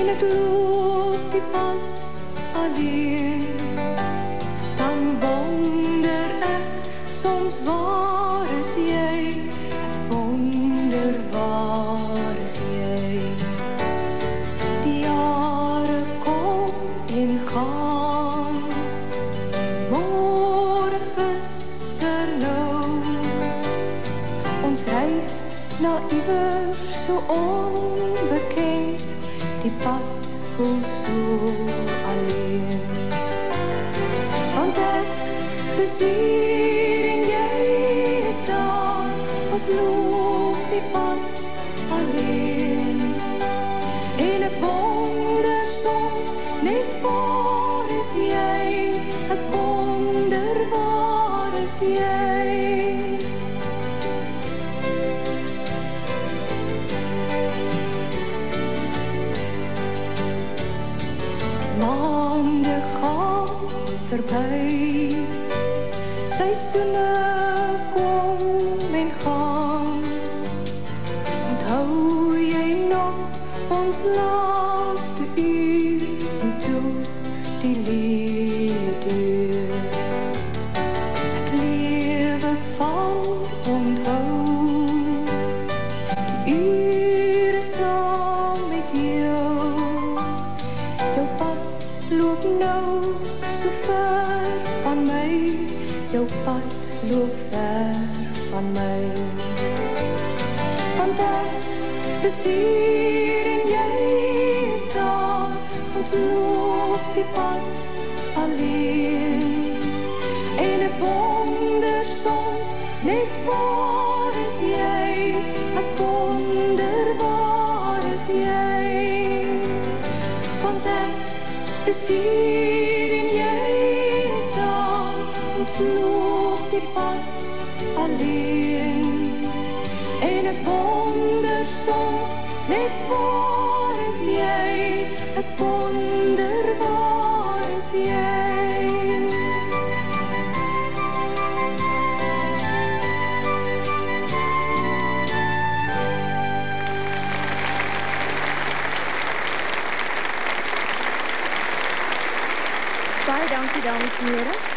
en ek loop die pad alleen, dan wonder ek soms waar is jy, wonder waar is jy. Die jare kom en gaan, môre gister nou, ons reis na iewers so onbekend, die pad voel so alleen. Want ek is hier en jy is daar, ons loop die pad alleen. En ek wonder soms net waar is jy, ek wonder waar is jy. Maande gaan verby, seisoene kom en gaan. Onthou jy nog ons laaste uur en toe die liefdeur. Ek lewe van onthou die ure saam met jou. Jou pad loop nou so ver van my, jou pad loop ver van my. Want ek is hier en jy is daar, ons loop die pad alleen. En ek wonder soms net waar is jy, ek wonder waar is jy. Want ek is hier en jy is daar, ons loop die pad alleen. En ek wonder soms net waar is jy, ek wonder waar is jy. Baie dankie dames en here.